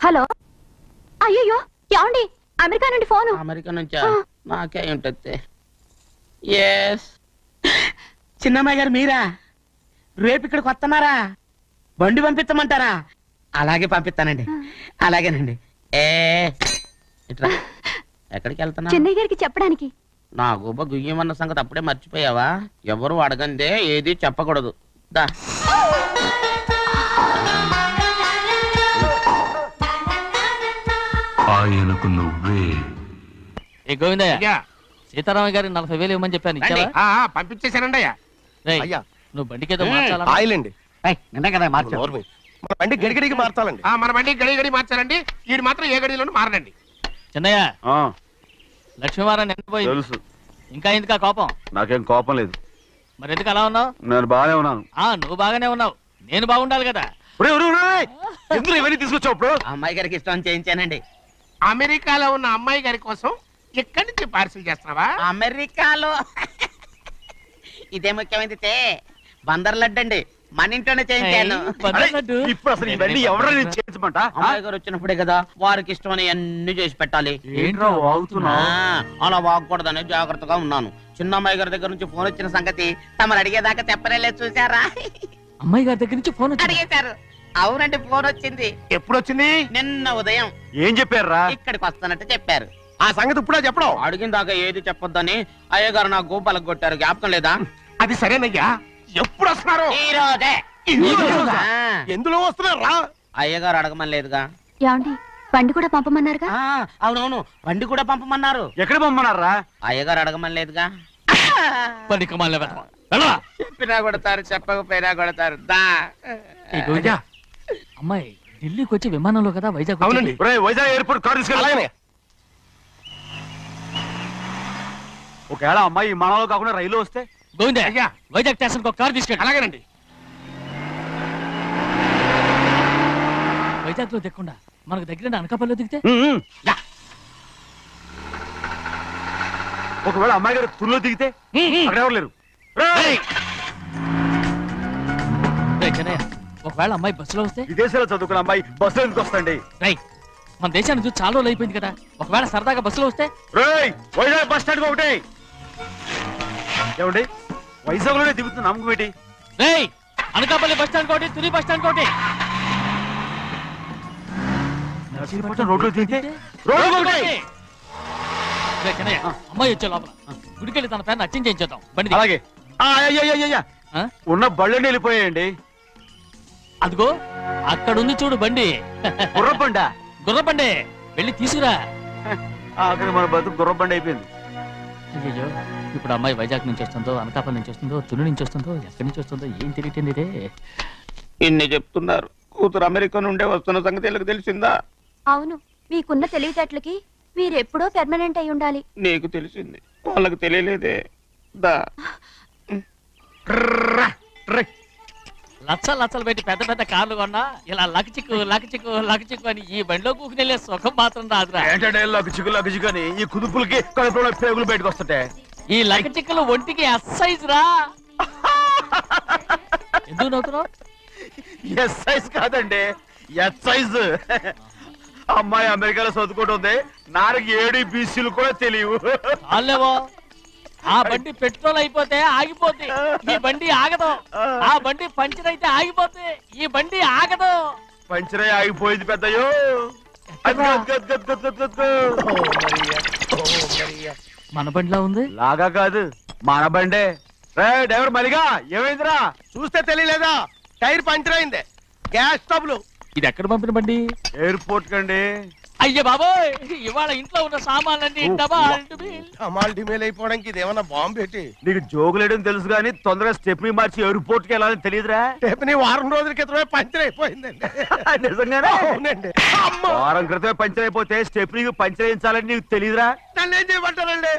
Hello. అయ్యో ఏమండి, America నుండి ఫోను. అమెరికా నుంచా? నాకే ఉంటుంది. చిన్నమ్మాయి గారు మీరా? రేపు ఇక్కడికి వస్తున్నారా? బండి పంపిస్తామంటారా? అలాగే పంపిస్తానండి. అలాగేనండి. ఇట్రా. ఎక్కడికి వెళ్తున్నా? చెన్నై గారికి చెప్పడానికి. నా గుబ్బ గుయ్యమన్న సంగతి అప్పుడే మర్చిపోయావా? ఎవరు అడగందే ఏది చెప్పకూడదు. దా. ఆయనకు నువ్వే. ఏ గోవిందయ్య, సీతారామయ్య గారికి 40,000 ఇవ్వమని చెప్పాను, ఇచ్చావా? పంపించేశానండి అయ్యా. నువ్వు బండికేదో మార్చాలా? ఆయిల్ అండి. కదా మన బండి గడిగడికి మార్చాలండి. మన బండి గడిగడి మార్చాలండి. వీడు మాత్రం ఏ గడిలోనూ మారనండి. చిన్నయ్య, లక్ష్మీవారం నిన్నపోయింది తెలుసు. ఇంకా ఎందుకా కోపం? నాకేం కోపం లేదు. మరి ఎందుకు అలా ఉన్నావు? నేను బాగానే ఉన్నాను. నువ్వు బాగానే ఉన్నావు, నేను బాగుండాలి కదా. ఎందుకు ఇవన్నీ తీసుకొచ్చావు? అమ్మాయి గారికి ఇష్టం చేయించానండి. అమెరికాలో ఉన్న అమ్మాయి గారి కోసం ఎక్కడి నుంచి పార్సిల్ చేస్తున్నావా? అమెరికాలో ఇదే ముఖ్యమైనది. బందర్ లడ్డు అండి, మన ఇంట్లోనే చేయించాను. ఇప్పుడు అసలు ఇవన్నీ ఎవరైనా చేయించమంట? అమ్మాయి గారు వచ్చినప్పుడే కదా వారికి ఇష్టమని అన్ని చేసి పెట్టాలి. ఏంట్రా వాగుతున్నా? అలా వాగకూడదని జాగ్రత్తగా ఉన్నాను. చిన్న అమ్మాయి గారి దగ్గర నుంచి ఫోన్ వచ్చిన సంగతి తమరు అడిగేదాకా చెప్పలేదు. చూసారా? అమ్మాయి గారి దగ్గర నుంచి ఫోన్ అడిగేశారు. అవునండి, ఫోన్ వచ్చింది. ఎప్పుడు వచ్చింది? నిన్న ఉదయం. ఏం చెప్పారా? ఇక్కడికి వస్తానంటే చెప్పారు. ఆ సంగతి ఇప్పుడే చెప్పడం. అడిగిన దాకా ఏది చెప్పొద్దని అయ్యగారు నా గోపాలకు కొట్టారు. జ్ఞాపకం లేదా? అది సరేనయ్యా. ఎప్పుడు వస్తున్నారు? ఈ రోజే. ఎందులో వస్తున్నారా? అయ్యగారు అడగమని లేదుగా. ఏమండి, బండి కూడా పంపమన్నారుగా? అవునవును, బండి కూడా పంపమన్నారు. ఎక్కడ పంపమన్నారా? అయ్యగారు అడగమని లేదుగా. చెప్పినా కొడతారు, చెప్పకపోయినా కొడతారు. అమ్మాయి ఢిల్లీకి వచ్చి విమానంలో కదా వైజాగ్. అవునండి. వైజాగ్ ఎయిర్పోర్ట్ కార్ తీసుకెళ్ళి. ఒకవేళ అమ్మాయి విమానంలో కాకుండా రైలు వస్తే? గోవిందే, వైజాగ్ స్టేషన్ ఒక కార్ తీసుకెళ్ళి. అలాగేనండి. వైజాగ్ లో దిక్కుండా మనకు దగ్గర అనకాపల్లిలో దిగితే? ఒకవేళ అమ్మాయి గారు తుల్లో దిగితే? అక్కడ ఎవరు లేరు. ఒకవేళ అమ్మాయి బస్సులో వస్తే? విదేశాల్లో చదువుకున్న అమ్మాయి బస్సులో ఎందుకు వస్తండి? మన దేశాన్ని చూసి చాలా రోజులు అయిపోయింది కదా, ఒకవేళ సరదాగా బస్సులో వస్తే? వైజాగ్ బస్ స్టాండ్ ఒకటి. ఏమండి, వైజాగ్ లోనే దిగుతున్న నమ్మకం ఏంటి? అనకాపల్లి బస్ స్టాండ్ కోటి, తుని బస్ స్టాండ్ కోటి. రోడ్లో దిగితే అమ్మాయి వచ్చే లోపల గుడికెళ్ళి తన పేరుని అచ్చం చేయించేద్దాం. బండి అలాగే. ఉన్న బళ్ళని వెళ్ళిపోయాయండి. అదిగో అక్కడుంది చూడు బండి. గుర్రబండా? గుర్రబండి, వెళ్ళి తీసుకురా. అక్కడ మన బతుకు గుర్రబండి అయిపోయింది. అయ్యో, ఇప్పుడు అమ్మాయి వైజాగ్ నుంచి వస్తుందో, అనకాపల్లి నుంచి వస్తుందో, తుని నుంచి వస్తుందో, ఎక్కడి నుంచి వస్తుందో ఏం తెలియటండి ఇదే. ఇన్ని చెప్తున్నారు, కూతురు అమెరికా నుండే వస్తున్న సంగతి వీళ్ళకి తెలిసిందా? అవును, మీకున్న తెలివితేటలకి మీరెప్పుడో పెర్మనెంట్ అయి ఉండాలి. నీకు తెలిసింది, వాళ్ళకి తెలియలేదే. దా. లచ్చలు పెట్టి పెద్ద పెద్ద కార్లు కొన్నా ఇలా లకచిక్కు అని ఈ బండిలో కూకునెళ్ళే సుఖం మాత్రం రాదురా. ఏంటంటే లకచిక్కు అని ఈ కుదుపులకి కడుపులో పేగులు బయటకు వస్తుంటాయి. ఈ లకచిక్కులు ఒంటికి ఎక్సైజ్ రా. ఎందుకు నవ్వుతున్నావు? ఎక్సైజ్ కాదండి, ఎక్సైజ్. అమ్మాయి అమెరికాలో చదువుకుంటుంది, నాకు 7 BCలు కూడా తెలియవు. చాలేవో, ఆ బండి పెట్రోల్ అయిపోతే ఆగిపోద్ది, ఈ బండి ఆగదు. ఆ బండి పంచర్ అయితే ఆగిపోతే ఈ బండి ఆగదు. పంచరే ఆగిపోయింది పెద్దయ్యో. మన బండిలా ఉంది. లాగా కాదు, మన బండే. డ్రైవర్ మరిగా ఏమైందిరా? చూస్తే తెలియలేదా? టైర్ పంచర్ అయింది. గ్యాస్ స్టవ్లు. ఇది ఎక్కడ పంపిన బండి? ఎయిర్పోర్ట్ కండి. అయ్యే బాబోయ్, ఇవాళ ఇంట్లో ఉన్న సామాన్లన్నీ డమాల్ డిమేల్ అయిపోవడానికి ఇది ఏమన్నా బాంబు పెట్టి? నీకు జోగులేయడం తెలుసు కానీ తొందరగా స్టెప్ని మార్చి ఎయిర్పోర్ట్ కి వెళ్ళాలని తెలియదురా? స్టెప్ని వారం రోజుల క్రితమే పంచర్ అయిపోయిందండి. నిజంగానే? అవునండి. వారం క్రితమే పంచర్ అయిపోతే స్టెప్ని పంచర్ వేయించాలని నీకు తెలియదురా? నన్ను ఏం చేయమంటారండి?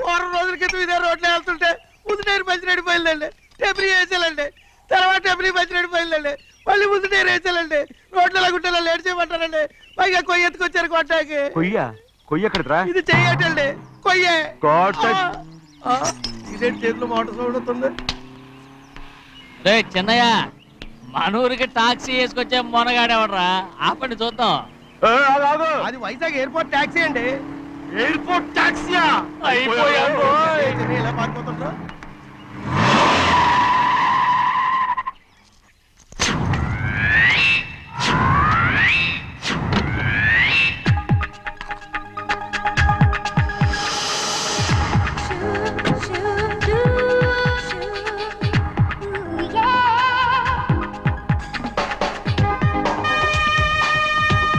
వారం రోజుల క్రితం ఇదే రోడ్లో వెళ్తుంటే ముందు టైర్ పంచర్ అయిపోయిందండి. స్టెప్ని వేసేయాలండి, తర్వాత స్టెప్ని పంచర్ అయిపోయిందండి, మళ్ళీ ముందు టైర్ వేసేయాలండి. రోడ్లలో గుట్టలో లేట్ చేయమంటారండి. పైగా కొయ్య ఎత్తుకొచ్చారు కొట్టాకి. కొయ్య ఎక్కడరా? ఇది చెయ్యటండి, కొయ్యే. ఇదే చేతిలో మోటార్ సౌండ్ అవుతుంది. చిన్నయ్య, మన ఊరికి టాక్సీ వేసుకొచ్చే మొనగాడేవడరా? ఆపండి చూద్దాం. అది వైజాగ్ ఎయిర్పోర్ట్ ట్యాక్సీ అండి. ఎయిర్పోర్ట్ టాక్సీయా? ఇలా పారిపోతుంటారు.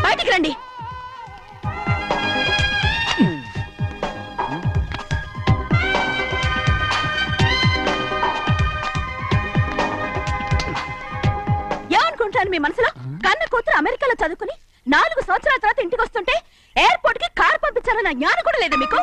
బయటికి రండి. ఏమనుకుంటాను మీ మనసులో? కన్న కూతురు అమెరికాలో చదువుకుని 4 సంవత్సరాల తర్వాత ఇంటికి వస్తుంటే ఎయిర్పోర్ట్ కి కారు పంపించాలన్న జ్ఞానం కూడా లేదా మీకు?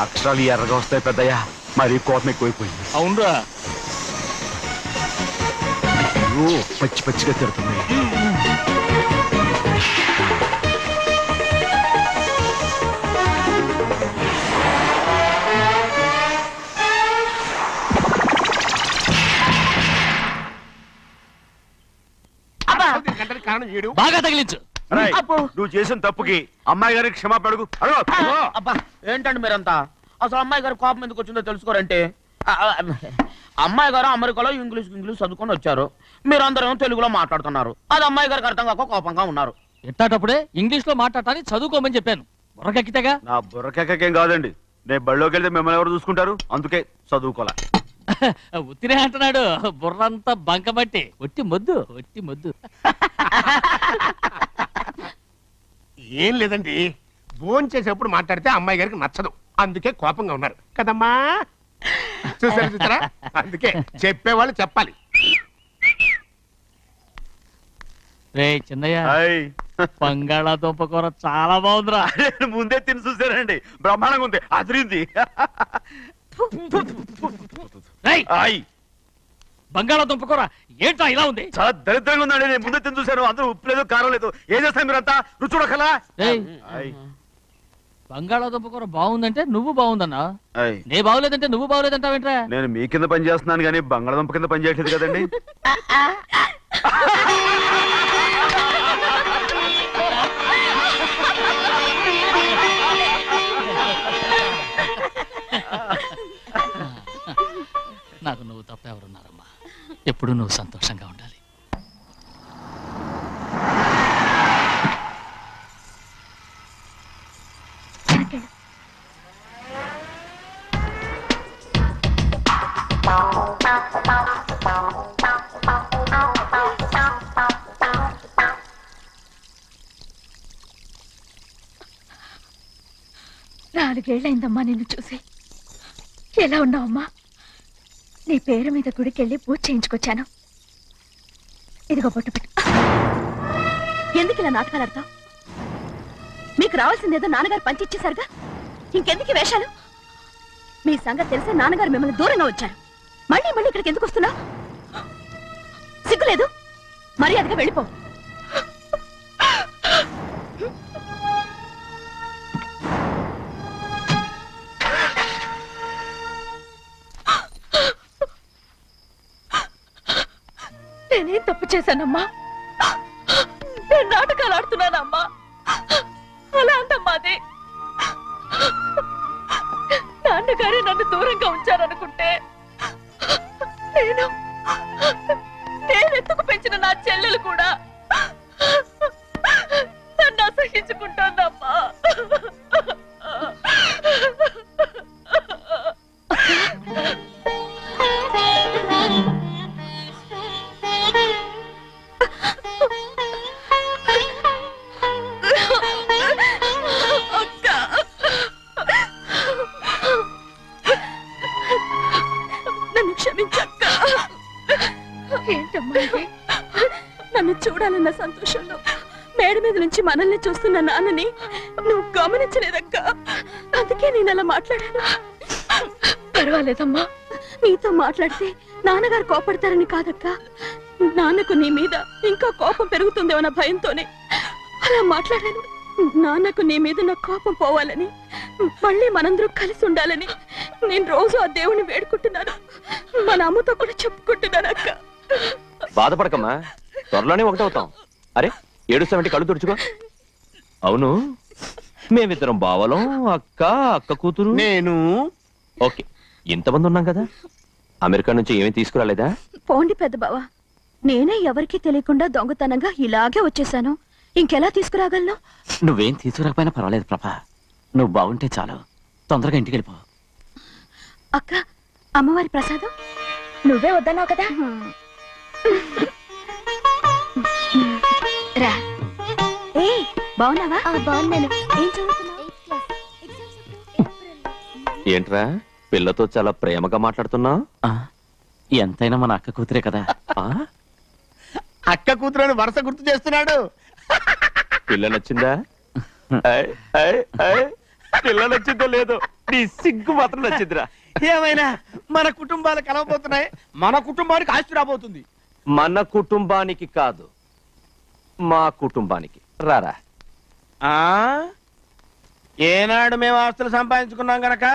అక్షరాలు ఎర్రగా వస్తాయి పెద్దయ్యా, మరి కోపం ఎక్కువైపోయింది. అవునరా, పచ్చి పచ్చిగా తిడుతుంది. బాగా తగిలించు. నువ్వు చేసిన తప్పుకి అమ్మాయి గారికి క్షమాపణ అడుగు. అబ్బా ఏంటండి మీరంతా? అసలు అమ్మాయి గారు కోపం ఎందుకు వచ్చిందో తెలుసుకోరంటే, అమ్మాయి గారు అమెరికాలో ఇంగ్లీష్ చదువుకొని వచ్చారు, మీరందరూ తెలుగులో మాట్లాడుతున్నారు. అది అమ్మాయి గారికి అర్థం కాక కోపంగా ఉన్నారు. ఎట్టాటప్పుడే ఇంగ్లీష్ లో మాట్లాడటానికి చదువుకోమని చెప్పాను. బుర్రకెక్కితేగా. నా బుర్రకెక్కకేం కాదండి, నేను బళ్ళోకి వెళ్తే మిమ్మల్ని ఎవరు చూసుకుంటారు, అందుకే చదువుకోలే. ఉత్తినే అంటున్నాడు, బుర్రంతా బంకబట్టి. ఒట్టి మొద్దు, ఒట్టి మొద్దు. ఏం లేదండి, భోజనం చేసేప్పుడు మాట్లాడితే అమ్మాయి గారికి నచ్చదు, అందుకే కోపంగా ఉన్నారు కదమ్మా. చూసారా, అందుకే చెప్పేవాళ్ళు చెప్పాలి. రే చిన్నయ్య, బంగాళాదుంప కూర చాలా బాగుందిరా. ముందే తిని చూసానండి, బ్రహ్మాండంగా ఉంది, అదిరింది. బంగాళాదుంప కూర ఏంటా ఇలా ఉంది? చాలా దరిద్రంగా ఉందండి, నేను ముందే తిని చూశాను. అందరూ ఉప్పు లేదు, కారం లేదు. ఏం చేస్తాను మీరంతా? రుచి చూడకలా. బంగాళాదుంప కూర బాగుందంటే నువ్వు బాగుందన్నా, నే బాగులేదంటే నువ్వు బాగులేదంటావేంట్రా? నేను మీ కింద పని చేస్తున్నాను కానీ బంగాళాదుంప కింద పని చేయట్లేదు కదండి. నాకు నువ్వు తప్ప ఎవరున్నారమ్మా? ఎప్పుడు నువ్వు సంతోషంగా ఉండాలి. నాలుగేళ్లైందమ్మా నిన్ను చూసి. ఎలా ఉన్నావమ్మా? నీ పేరు మీద గుడికెళ్ళి పూజ చేయించుకొచ్చాను. ఇదిగో బొట్టు పెట్టు. ఎందుకు ఇలా నాటకాలు ఆడతావు? మీకు రావాల్సిందేదో నాన్నగారు పంచిచ్చేశారుగా, ఇంకెందుకు వేషాలు? మీ సంగతి తెలిసే నాన్నగారు మిమ్మల్ని దూరంగా వచ్చారు. మళ్ళీ మళ్ళీ ఇక్కడికి ఎందుకు వస్తున్నావు? సిగ్గులేదు? మర్యాదగా వెళ్ళిపో. నేనేం తప్పు చేశానమ్మా? నేను నాటకాలు ఆడుతున్నానమ్మా. అలా అంతమ్మాది. నాన్నగారే నన్ను దూరంగా ఉంచారనుకుంటే నేను ఎత్తుకు పెంచిన నా చెల్లెలు కూడా నన్ను అసహించుకుంటానమ్మా. నన్ను చూడాలన్న సంతోషంలో మేడ మీద నుంచి మనల్ని చూస్తున్న నాన్నని నువ్వు గమనించలేదక్క. అందుకే నేను అలా మాట్లాడాను. పర్వాలేదమ్మా, నీతో మాట్లాడితే నాన్నగారు కోపడతారని కాదక్క. నాన్నకు నీ మీద ఇంకా కోపం పెరుగుతుందేమన్న భయంతోనే అలా మాట్లాడాను. నాన్నకు నీ మీద నా కోపం పోవాలని, మళ్ళీ మనందరూ కలిసి ఉండాలని నేను రోజు ఆ దేవుని వేడుకుంటున్నాను. మన అమ్మతో కూడా చెప్పుకుంటున్నాను అక్క. బాధపడకమ్మా, త్వరలోనే ఒకటవుతాం. అరే ఏడుస్తామంటే కళ్ళు తుడుచుకో. అవును, మేమిద్దరం బావలం, అక్క కూతురు నేను. ఓకే, ఇంతమంది ఉన్నాం కదా. అమెరికా నుంచి ఏమీ తీసుకురాలేదా? పోండి పెద్ద బావ, నేనే ఎవరికీ తెలియకుండా దొంగతనంగా ఇలాగే వచ్చేసాను. ఇంకెలా తీసుకురాగలను? నువ్వేం తీసుకురాకపోయినా పర్వాలేదు ప్రభా, నువ్వు బాగుంటే చాలు. తొందరగా ఇంటికి వెళ్ళిపో. అక్క, అమ్మవారి ప్రసాదం నువ్వే వద్దన్నావు కదా. రా. ఏ బాగున్నావా? బాగున్నాను. ఏం చదువుతున్నావు? ఏంట్రా పిల్లతో చాలా ప్రేమగా మాట్లాడుతున్నావు? ఎంతైనా మన అక్క కూతురే కదా. అక్క కూతురని వరుస గుర్తు చేస్తున్నాడు. పిల్ల నచ్చిందా? పిల్ల నచ్చిందో లేదో, నీ సిగ్గు మాత్రం నచ్చిందిరా. ఏమైనా మన కుటుంబాలు కలవబోతున్నాయి, మన కుటుంబానికి ఆస్తి రాబోతుంది. మన కుటుంబానికి కాదు, మా కుటుంబానికి. రారా. ఏనాడు మేము ఆస్తులు సంపాదించుకున్నాం గనక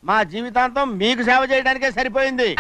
మా జీవితాంతం మీకు సేవ చేయడానికే సరిపోయింది.